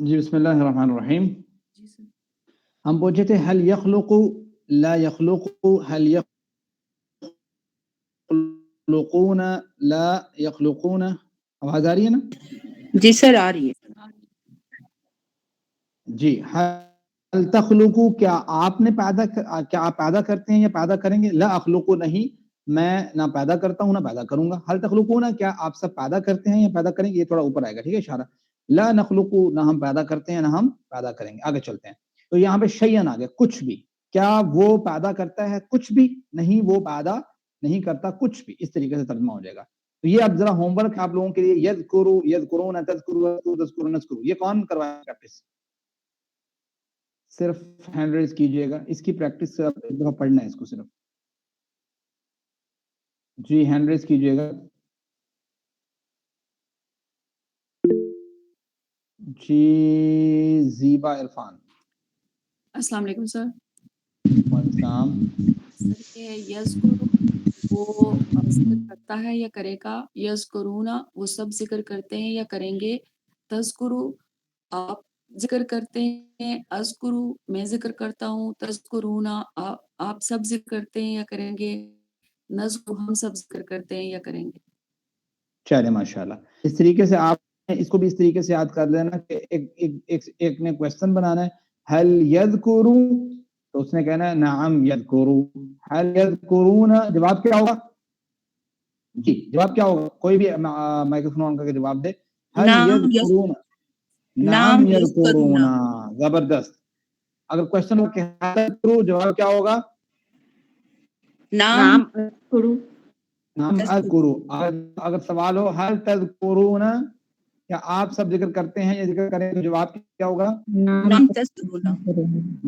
جی بسم اللہ الرحمن الرحیم. ہم پوچھے تھے حل یخلق لا یخلق حل یخلقون لا یخلقون. آواز آ رہی ہے نا؟
جی سر آ رہی ہے.
جی حل تخلقو کیا آپ پیدا کرتے ہیں یا پیدا کریں گے؟ لا اخلقو نہیں، میں نہ پیدا کرتا ہوں نہ پیدا کروں گا. حل تخلقون کیا آپ سب پیدا کرتے ہیں یا پیدا کریں گے؟ یہ تھوڑا اوپر آئے گا، ٹھیک ہے اشارہ. لا نخلقو نہ ہم پیدا کرتے ہیں نہ ہم پیدا کریں گے. آگے چلتے ہیں. تو یہاں پہ شیئن آ گیا، کچھ بھی. کیا وہ پیدا کرتا ہے؟ کچھ بھی نہیں، وہ پیدا نہیں کرتا کچھ بھی. اس طریقے سے ترجمہ ہو جائے گا. تو یہ اب ذرا ہوم ورک آپ لوگوں کے لیے، یذکرو یذکرون تذکرو تذکرو نذکرو، یہ کون کروائے پریکٹس؟ صرف ہینڈ ریز کیجئے گا. اس کی پریکٹس ایک دفعہ پڑھنا ہے اس کو صرف. جی ہینڈ ریز کیجئے گا. جی زیبا عرفان.
السلام علیکم سر.
وعلیکم السلام.
سر یہ یذکر وہ ذکر کرتا ہے یا کرے گا، یذکرون وہ سب ذکر کرتے ہیں یا کریں گے، تذکرو آپ ذکر کرتے ہیں، اذکرو میں ذکر کرتا ہوں، تذکرون آپ سب ذکر کرتے ہیں یا کریں گے، نذکر ہم سب ذکر کرتے ہیں یا کریں گے.
چلے ماشاءاللہ. اس طریقے سے آپ اس کو بھی اس طریقے سے یاد کر لینا کہ ایک نے کویسچن بنانا ہے، حل یذکرو، تو اس نے کہنا ہے نعم یذکرو. حل یذکرون، جواب کیا ہوگا؟ جی جواب کیا ہوگا؟ کوئی بھی مائکروفون آن کر کے جواب دے. حل یذکرون، نعم یذکرون. زبردست. اگر کویسچن ہو کہ حل یذکرو، جواب کیا ہوگا؟
نام
نعم اذکرو. اگر سوال ہو حل تذکرون، کیا آپ سب ذکر کرتے ہیں یا ذکر کریں، تو جواب کیا ہوگا؟
نام تذکرون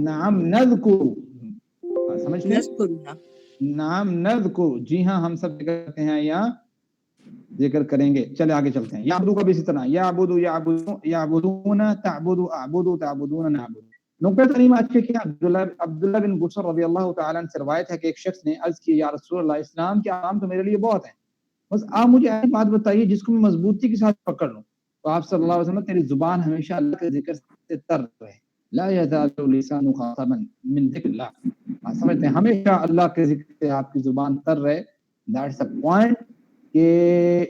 نعم نذکرو. سمجھتے ہیں؟
نذکرون.
نعم نذکرو، جی ہاں ہم سب ذکر کرتے ہیں یا ذکر کریں گے. چلے آگے چلتے ہیں. یعبدو کا بھی اسی طرح، یعبدو یعبدون، تعبدو اعبدو تعبدون نعبدو. نقطہ تعلیم آج کے کیا؟ عبداللہ بن بصر رضی اللہ تعالیٰ عنہ سے روایت ہے کہ ایک شخص نے عرض کی، یا رسول اللہ، اسلام کے احکام تو میرے لیے بہت ہیں، بس آپ مجھے ایسی بات بتائیے جس کو میں مضبوطی کے ساتھ پکڑ لوں. تو آپ صلی اللہ علیہ وسلم، تیری زبان ہمیشہ اللہ کے ذکر سے تر رہے، لا یزال لسان خاطبا من ذکر اللہ. آپ سمجھتے ہیں ہمیشہ اللہ کے ذکر سے آپ کی زبان تر رہے. دیٹس اے پوائنٹ کہ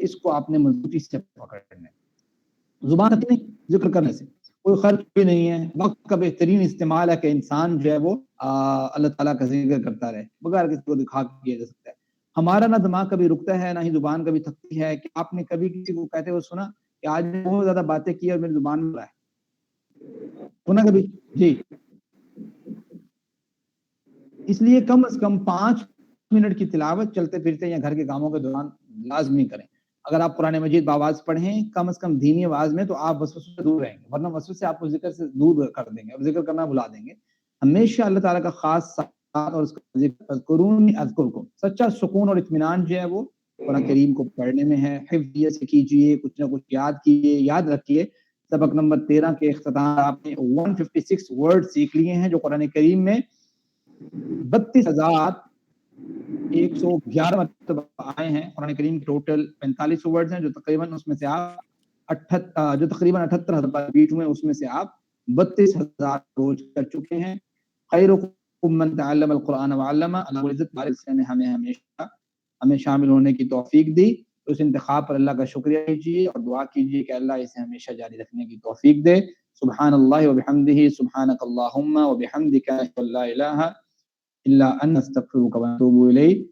اس کو آپ نے مضبوطی سے پکڑنا ہے. زبان اپنی ذکر کرنے سے کوئی خرچ بھی نہیں ہے. وقت کا بہترین استعمال ہے کہ انسان جو ہے وہ اللہ تعالیٰ کا ذکر کرتا رہے، بغیر کسی کو دکھا کیا جا سکتا ہے. ہمارا نہ دماغ کبھی رکتا ہے نہ ہی زبان کبھی تھکتی ہے. کہ آپ نے کبھی کسی کو کہتے ہوئے سنا کہ آج میں بہت زیادہ باتیں کی اور میری زبان میں رہا ہے؟ سنا کبھی؟ جی. اس لیے کم از کم 5 منٹ کی تلاوت چلتے پھرتے یا گھر کے کاموں کے دوران لازمی کریں. اگر آپ قرآن مجید باواز پڑھیں کم از کم دھیمی آواز میں، تو آپ وسوسے سے دور رہیں گے، ورنہ وسوسے آپ کو ذکر سے دور کر دیں گے اور ذکر کرنا بھلا دیں گے. ہمیشہ اللہ تعالیٰ کا خاص ساتھ اور اس کا ذکر، اذکرونی اذکرکم. سچا سکون اور اطمینان جو ہے وہ قرآن کریم کو پڑھنے میں ہے. حفظ سے کیجئے، کچھ نہ کچھ یاد کیجئے. یاد رکھیے سبق نمبر 13 کے اختتام آپ نے 156 ورڈ سیکھ لیے ہیں، جو قرآن کریم میں 32,111 مرتبہ آئے ہیں. قرآن کریم کے ٹوٹل 45 ورڈز ہیں، جو تقریباً اس میں سے آپ 78,000 بیٹ ہوئے، اس میں سے آپ 32,000 روز کر چکے ہیں. خیرکم من تعلم القرآن وعلمہ. اللہ عزت نے ہمیں شامل ہونے کی توفیق دی. تو اس انتخاب پر اللہ کا شکریہ کیجیے اور دعا کیجیے کہ اللہ اسے ہمیشہ جاری رکھنے کی توفیق دے. سبحان اللہ وبحمدہ، سبحانک اللہم وبحمدک، لا الہ الا انت، استغفرک واتوب الیک.